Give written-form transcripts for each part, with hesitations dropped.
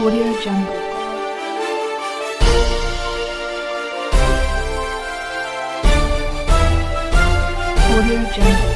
Audio Jungle. Audio Jungle.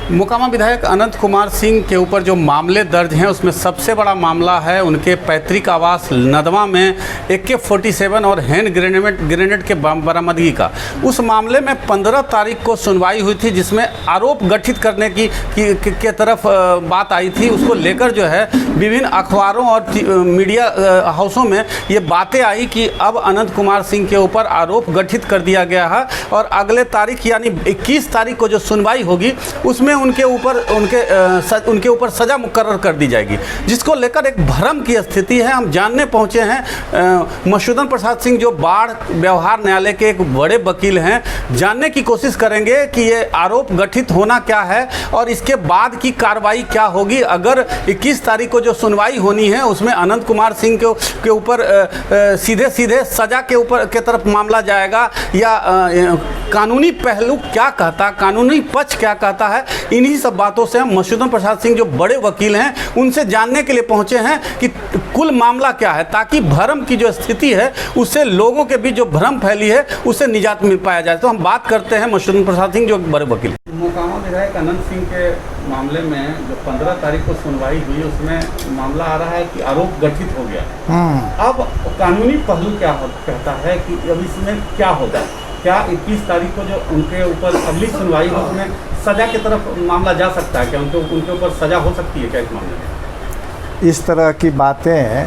Mokama विधायक अनंत कुमार सिंह के ऊपर जो मामले दर्ज हैं उसमें सबसे बड़ा मामला है उनके पैतृक आवास नदवा में AK-47 और हैंड ग्रेनेड के बरामदगी का। उस मामले में 15 तारीख को सुनवाई हुई थी जिसमें आरोप गठित करने के तरफ बात आई थी। उसको लेकर जो है विभिन्न अखबारों और मीडिया हाउसों में ये बातें आई कि अब अनंत कुमार सिंह के ऊपर आरोप गठित कर दिया गया है और अगले तारीख यानी 21 तारीख को जो सुनवाई होगी उसमें उनके ऊपर सज़ा मुकर्रर कर दी जाएगी, जिसको लेकर एक भ्रम की स्थिति है। हम जानने पहुंचे हैं मधुसूदन प्रसाद सिंह जो बाढ़ व्यवहार न्यायालय के एक बड़े वकील हैं, जानने की कोशिश करेंगे कि ये आरोप गठित होना क्या है और इसके बाद की कार्रवाई क्या होगी। अगर 21 तारीख को जो सुनवाई होनी है उसमें अनंत कुमार सिंह के ऊपर सीधे सज़ा के तरफ मामला जाएगा या कानूनी पहलू क्या कहता, कानूनी पक्ष क्या कहता है, इन्हीं सब बातों से हम मधुसूदन प्रसाद सिंह जो बड़े वकील हैं उनसे जानने के लिए पहुंचे हैं कि कुल मामला क्या है, ताकि भ्रम की जो स्थिति है उससे लोगों के बीच जो भ्रम फैली है उससे निजात मिल पाया जाए। तो हम बात करते हैं मधुसूदन प्रसाद सिंह जो बड़े वकील हैं। मोकामा विधायक अनंत सिंह के मामले में जो 15 तारीख को सुनवाई हुई उसमें मामला आ रहा है कि आरोप गठित हो गया। अब कानूनी पहलू क्या कहता है कि अब इसमें क्या होगा, क्या 21 तारीख को जो उनके ऊपर अगली सुनवाई हो उसमें सज़ा की तरफ मामला जा सकता है, क्या उनके ऊपर सज़ा हो सकती है क्या इस मामले में? इस तरह की बातें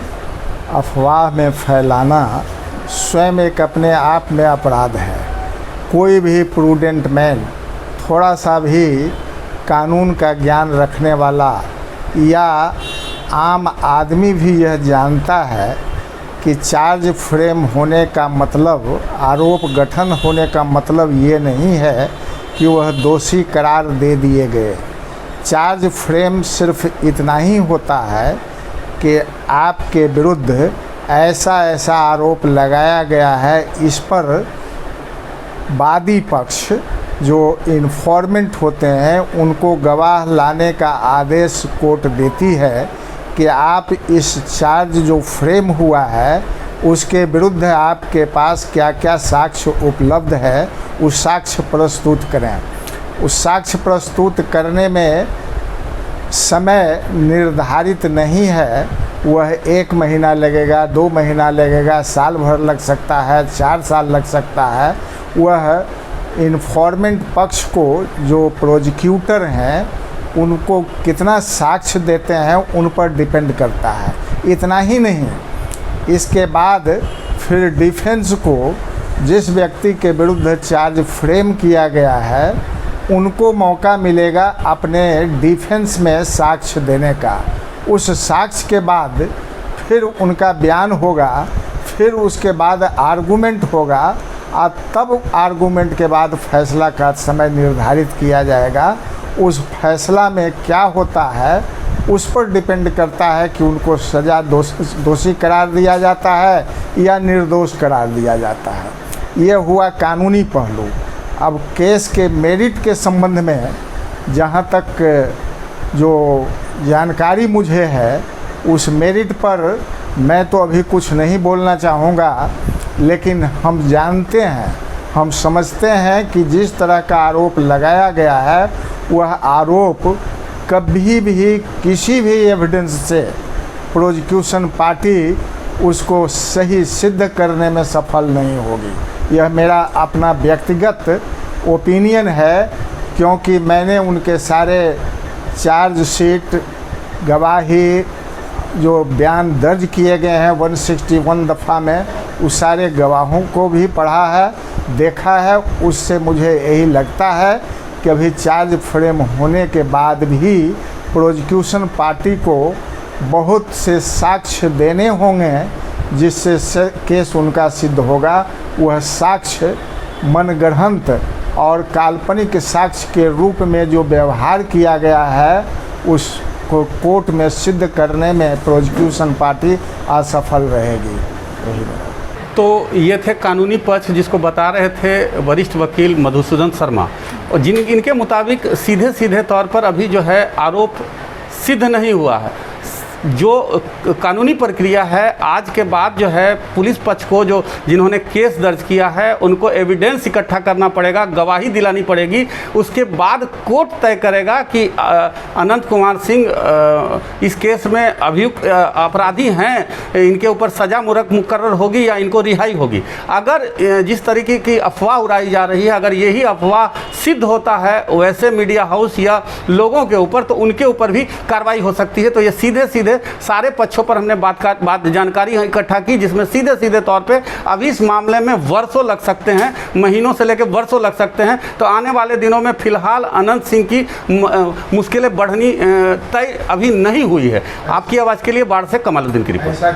अफवाह में फैलाना स्वयं एक अपने आप में अपराध है। कोई भी प्रूडेंट मैन, थोड़ा सा भी कानून का ज्ञान रखने वाला या आम आदमी भी यह जानता है कि चार्ज फ्रेम होने का मतलब, आरोप गठन होने का मतलब ये नहीं है कि वह दोषी करार दे दिए गए। चार्ज फ्रेम सिर्फ इतना ही होता है कि आपके विरुद्ध ऐसा आरोप लगाया गया है, इस पर वादी पक्ष जो इन्फॉर्मेंट होते हैं उनको गवाह लाने का आदेश कोर्ट देती है कि आप इस चार्ज जो फ्रेम हुआ है उसके विरुद्ध आपके पास क्या क्या साक्ष्य उपलब्ध है उस साक्ष्य प्रस्तुत करें। उस साक्ष्य प्रस्तुत करने में समय निर्धारित नहीं है, वह 1 महीना लगेगा, 2 महीना लगेगा, साल भर लग सकता है, 4 साल लग सकता है। वह इन्फॉर्मेंट पक्ष को जो प्रोसिक्यूटर हैं उनको कितना साक्ष्य देते हैं उन पर डिपेंड करता है। इतना ही नहीं, इसके बाद फिर डिफेंस को जिस व्यक्ति के विरुद्ध चार्ज फ्रेम किया गया है उनको मौका मिलेगा अपने डिफेंस में साक्ष्य देने का। उस साक्ष्य के बाद फिर उनका बयान होगा, फिर उसके बाद आर्गूमेंट होगा और तब आर्गूमेंट के बाद फैसला का समय निर्धारित किया जाएगा। उस फैसला में क्या होता है उस पर डिपेंड करता है कि उनको सज़ा दोषी करार दिया जाता है या निर्दोष करार दिया जाता है। ये हुआ कानूनी पहलू। अब केस के मेरिट के संबंध में जहाँ तक जो जानकारी मुझे है उस मेरिट पर मैं तो अभी कुछ नहीं बोलना चाहूँगा, लेकिन हम जानते हैं, हम समझते हैं कि जिस तरह का आरोप लगाया गया है वह आरोप कभी भी किसी भी एविडेंस से प्रोसिक्यूशन पार्टी उसको सही सिद्ध करने में सफल नहीं होगी। यह मेरा अपना व्यक्तिगत ओपिनियन है, क्योंकि मैंने उनके सारे चार्जशीट, गवाही, जो बयान दर्ज किए गए हैं 161 दफ़ा में, उस सारे गवाहों को भी पढ़ा है, देखा है। उससे मुझे यही लगता है कि अभी चार्ज फ्रेम होने के बाद भी प्रोसिक्यूशन पार्टी को बहुत से साक्ष्य देने होंगे जिससे केस उनका सिद्ध होगा। वह साक्ष्य मनगढ़ंत और काल्पनिक साक्ष्य के रूप में जो व्यवहार किया गया है उसको कोर्ट में सिद्ध करने में प्रोसिक्यूशन पार्टी असफल रहेगी। तो ये थे कानूनी पक्ष जिसको बता रहे थे वरिष्ठ वकील मधुसूदन शर्मा, और इनके मुताबिक सीधे तौर पर अभी जो है आरोप सिद्ध नहीं हुआ है। जो कानूनी प्रक्रिया है, आज के बाद जो है पुलिस पक्ष को, जो जिन्होंने केस दर्ज किया है, उनको एविडेंस इकट्ठा करना पड़ेगा, गवाही दिलानी पड़ेगी। उसके बाद कोर्ट तय करेगा कि अनंत कुमार सिंह इस केस में अभियुक्त अपराधी हैं, इनके ऊपर सज़ा मुकर्रर होगी या इनको रिहाई होगी। अगर जिस तरीके की अफवाह उड़ाई जा रही है, अगर यही अफवाह सिद्ध होता है वैसे मीडिया हाउस या लोगों के ऊपर, तो उनके ऊपर भी कार्रवाई हो सकती है। तो ये सीधे सारे पक्षों पर हमने बात जानकारी इकट्ठा की, जिसमें सीधे तौर पे अभी इस मामले में वर्षों लग सकते हैं, महीनों से लेकर वर्षों लग सकते हैं। तो आने वाले दिनों में फिलहाल अनंत सिंह की मुश्किलें बढ़नी तय अभी नहीं हुई है। आपकी आवाज़ के लिए बाढ़ से कमालुद्दीन की रिपोर्ट।